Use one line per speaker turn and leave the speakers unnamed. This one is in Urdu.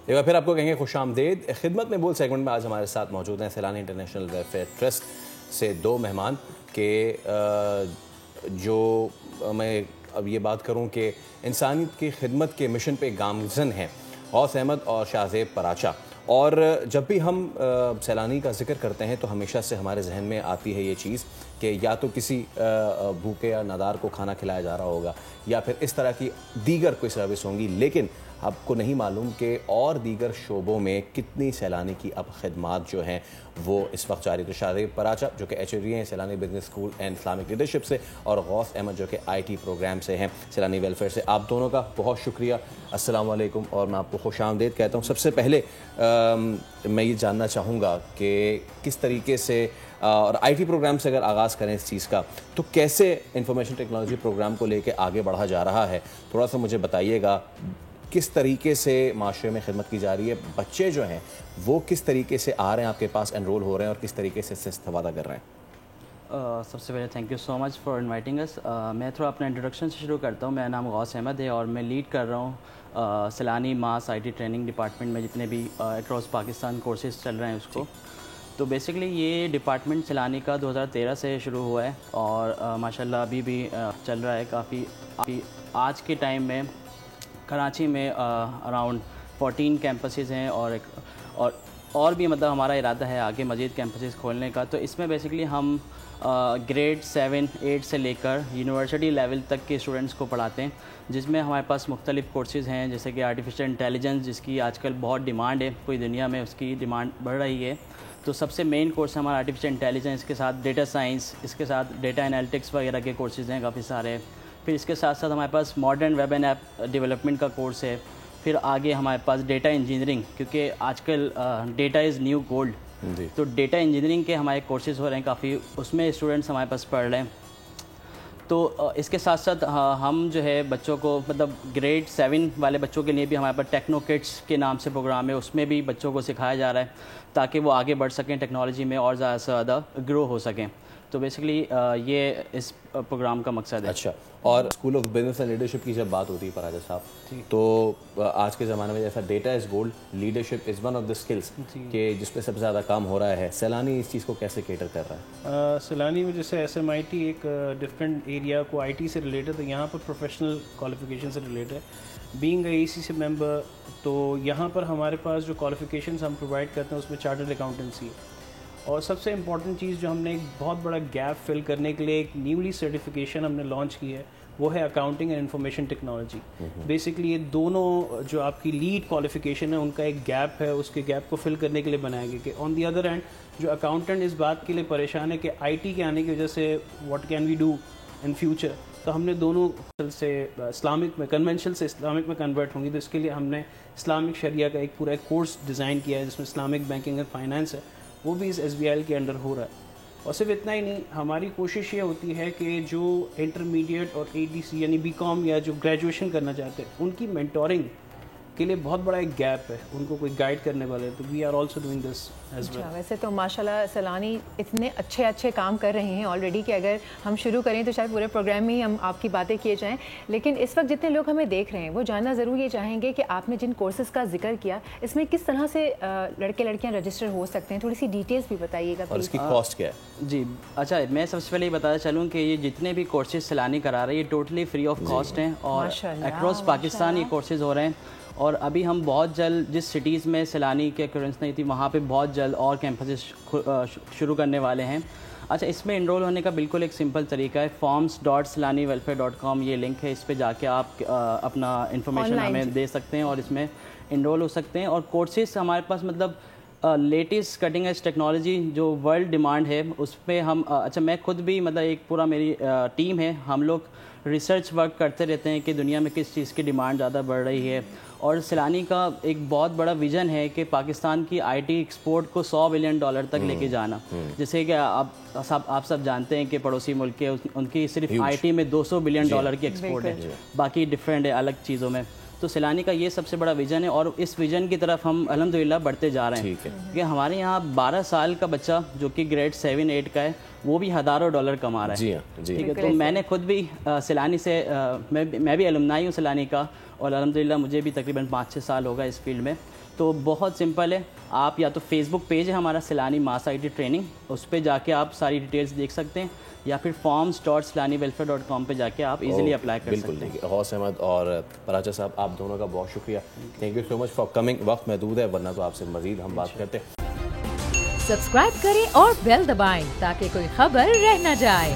ایک بار پھر آپ کو کہیں گے خوش آمدید. خدمت میں بول سیگمنٹ میں آج ہمارے ساتھ موجود ہیں سیلانی انٹرنیشنل ویلفیئر ٹرسٹ سے دو مہمان کہ جو میں اب یہ بات کروں کہ انسانیت کی خدمت کے مشن پہ گامزن ہیں غوث احمد اور شاہزیب پراچا. اور جب بھی ہم سیلانی کا ذکر کرتے ہیں تو ہمیشہ سے ہمارے ذہن میں آتی ہے یہ چیز کہ یا تو کسی بھوکے یا نادار کو کھانا کھلایا جا رہا ہوگا یا پھر اس طرح کی دیگر کوئی سروس ہوں گی، لیکن آپ کو نہیں معلوم کہ اور دیگر شعبوں میں کتنی سیلانی کی اب خدمات جو ہیں وہ اس وقت جاری. تو شاہزیب پراچا جو کہ ایچ او ڈی ہیں Saylani business school and Islamic leadership سے، اور غوث احمد جو کہ آئی ٹی پروگرام سے ہیں سیلانی ویلفیئر سے. آپ دونوں کا بہت شکریہ. السلام علیکم اور میں آپ کو خوش آمدید کہتا ہوں. سب سے پہلے میں یہ جاننا چاہوں گا کہ کس طریقے سے اور آئی ٹی پروگرام سے اگر آغاز کریں اس چیز کا تو کیسے انفارمیشن ٹیکنالوجی پروگرام کو لے کے آگے بڑھا جا رہا ہے، تھوڑا سا مجھے بتائیے گا. کس طریقے سے معاشرے میں خدمت کی جا رہی ہے، بچے جو ہیں وہ کس طریقے سے آ رہے ہیں آپ کے پاس انرول ہو رہے ہیں اور کس طریقے سے اس سے استفادہ کر رہے ہیں؟
سب سے پہلے thank you so much for inviting us. میں تھوڑا اپنا انٹروڈکشن سے شروع کرتا ہوں. میرا نام غوث احمد ہے اور میں لیڈ کر رہا ہوں سیلانی ماس آئی ٹی ٹریننگ ڈپارٹمنٹ میں جتنے بھی اکراس پاکستان کورسز چل رہے ہیں اس کو. تو بیسکلی یہ ڈپارٹمنٹ سیلانی کا 2013 سے شروع ہوا ہے اور ماشاءاللہ ابھی بھی چل رہا ہے کافی. آج کے ٹائم میں کراچی میں اراؤنڈ 14 کیمپسز ہیں اور بھی مطلب ہمارا ارادہ ہے آگے مزید کیمپسز کھولنے کا. تو اس میں بیسکلی ہم گریڈ 7 8 سے لے کر یونیورسٹی لیول تک کے اسٹوڈنٹس کو پڑھاتے ہیں، جس میں ہمارے پاس مختلف کورسز ہیں جیسے کہ آرٹیفیشیل انٹیلیجنس جس کی آج کل بہت ڈیمانڈ ہے، پوری دنیا میں اس کی ڈیمانڈ بڑھ رہی ہے. تو سب سے مین کورس ہمارا آرٹیفیشیل انٹیلیجنس، اس کے ساتھ ڈیٹا سائنس، اس کے ساتھ ڈیٹا انالیٹکس وغیرہ کے کورسز ہیں کافی سارے. پھر اس کے ساتھ ساتھ ہمارے پاس modern web and app development کا کورس ہے. پھر آگے ہمارے پاس ڈیٹا انجینئرنگ، کیونکہ آج کل ڈیٹا از نیو گولڈ، تو ڈیٹا انجینئرنگ کے ہمارے کورسز ہو رہے ہیں کافی، اس میں اسٹوڈنٹس ہمارے پاس پڑھ رہے ہیں. تو اس کے ساتھ ساتھ ہم جو ہے بچوں کو مطلب گریڈ 7 والے بچوں کے لیے بھی ہمارے پاس ٹیکنو کڈس کے نام سے پروگرام ہے، اس میں بھی بچوں کو سکھایا جا رہا ہے تاکہ وہ آگے بڑھ سکیں ٹیکنالوجی میں اور زیادہ سے زیادہ گرو ہو سکیں. تو بیسکلی یہ اس پروگرام کا مقصد ہے.
اچھا، اور school of business and leadership کی جب بات ہوتی ہے پراجا صاحب، تو آج کے زمانے میں جیسا data is gold, leadership is one of the skills کہ جس پہ سب سے زیادہ کام ہو رہا ہے. سیلانی اس چیز کو کیسے کیٹر کر رہا ہے؟
سیلانی میں جیسے ایس ایم آئی ٹی ایک ڈفرینٹ ایریا کو آئی ٹی سے ریلیٹڈ، تو یہاں پر پروفیشنل کوالیفیکیشن سے ریلیٹڈ ہے. بینگ اے سی سے ممبر، تو یہاں پر ہمارے پاس جو کوالیفیکیشنس ہم پرووائڈ کرتے ہیں اس میں چارٹرڈ اکاؤنٹنسی ہے. اور سب سے امپورٹنٹ چیز جو ہم نے ایک بہت بڑا گیپ فل کرنے کے لیے ایک نیولی سرٹیفکیشن ہم نے لانچ کی ہے، وہ ہے accounting and information technology. Basically یہ دونوں جو آپ کی لیڈ کوالیفیکیشن ہے ان کا ایک گیپ ہے، اس کے گیپ کو فل کرنے کے لیے بنایا گیا کہ آن دی ادر اینڈ جو اکاؤنٹنٹ اس بات کے لیے پریشان ہے کہ آئی ٹی کے آنے کی وجہ سے what can we do in future. تو ہم نے دونوں سے اسلامک میں کنونشنل سے اسلامک میں کنورٹ ہوں گی، تو اس کے لیے ہم نے اسلامک شریعہ کا ایک پورا کورس ڈیزائن کیا ہے جس میں اسلامک بینکنگ اینڈ فائنانس ہے، وہ بھی اس ایس بی آئی کے انڈر ہو رہا ہے. اور صرف اتنا ہی نہیں، ہماری کوشش یہ ہوتی ہے کہ جو انٹرمیڈیٹ اور اے ڈی سی یعنی بی کام یا جو گریجویشن کرنا چاہتے ہیں ان کی مینٹورنگ کے لیے بہت بڑا ایک گیپ ہے، ان کو کوئی گائیڈ کرنے والے، تو we are also doing this as well.
ویسے تو ماشاءاللہ سیلانی اتنے اچھے کام کر رہے ہیں آلریڈی کہ اگر ہم شروع کریں تو شاید پورے پروگرام میں ہی ہم آپ کی باتیں کیے جائیں. لیکن اس وقت جتنے لوگ ہمیں دیکھ رہے ہیں وہ جاننا ضرور یہ چاہیں گے کہ آپ نے جن کورسز کا ذکر کیا اس میں کس طرح سے لڑکے لڑکیاں رجسٹر ہو سکتے ہیں، تھوڑی سی ڈیٹیلس بھی بتائیے گا.
اور اس کی کاسٹ کیا ہے؟
جی اچھا، میں سب سے پہلے یہ بتاتا چلوں کہ یہ جتنے بھی کورسز سیلانی کرا رہے ہیں یہ ٹوٹلی فری آف کاسٹ ہیں اور اکراس پاکستان یہ کورسز ہو رہے ہیں. اور ابھی ہم بہت جلد جس سٹیز میں سیلانی کی اکیورنس نہیں تھی وہاں پہ بہت جلد اور کیمپسز شروع کرنے والے ہیں. اچھا، اس میں انرول ہونے کا بالکل ایک سمپل طریقہ ہے، forms.selanywelfare.com یہ لنک ہے، اس پہ جا کے آپ اپنا انفارمیشن ہمیں دے سکتے ہیں اور اس میں انرول ہو سکتے ہیں. اور کورسز ہمارے پاس مطلب لیٹسٹ کٹنگ ایج ٹیکنالوجی جو ورلڈ ڈیمانڈ ہے اس پہ ہم اچھا میں خود بھی مطلب ایک پورا میری ٹیم ہے، ہم لوگ ریسرچ ورک کرتے رہتے ہیں کہ دنیا میں کس چیز کی ڈیمانڈ زیادہ بڑھ رہی ہے. اور سیلانی کا ایک بہت بڑا ویژن ہے کہ پاکستان کی آئی ٹی ایکسپورٹ کو $100 بلین تک لے کے جانا. جیسے کہ آپ سب جانتے ہیں کہ پڑوسی ملک کے ان کی صرف آئی ٹی میں $200 بلین کی ایکسپورٹ ہے، باقی ڈفرینٹ ہے الگ چیزوں میں. تو سیلانی کا یہ سب سے بڑا ویژن ہے اور اس ویژن کی طرف ہم الحمدللہ بڑھتے جا رہے ہیں کہ ہمارے یہاں 12 سال کا بچہ جو کہ گریڈ 7 8 کا ہے وہ بھی ہزاروں ڈالر کما رہا ہے. ٹھیک ہے، تو میں نے خود بھی سیلانی سے میں بھی الومنائی ہوں سیلانی کا، اور الحمدللہ مجھے بھی تقریباً 5-6 سال ہوگا اس فیلڈ میں. تو بہت سمپل ہے, آپ یا تو فیس بک پیج ہے ہمارا سیلانی ماس آئی ٹی ٹریننگ, اس پہ جا کے آپ ساری ڈیٹیلز دیکھ سکتے ہیں, یا پھر forms.selanivellfare.com پہ جا کے آپ ایزیلی اپلائی کر سکتے ہیں.
بالکل. غوث احمد اور پراچا صاحب, آپ دونوں کا بہت شکریہ. Thank you so much for coming. وقت محدود ہے ورنہ تو آپ سے مزید ہم بات کرتے.
سبسکرائب کریں اور بیل دبائیں تاکہ کوئی خبر رہ نہ جائے.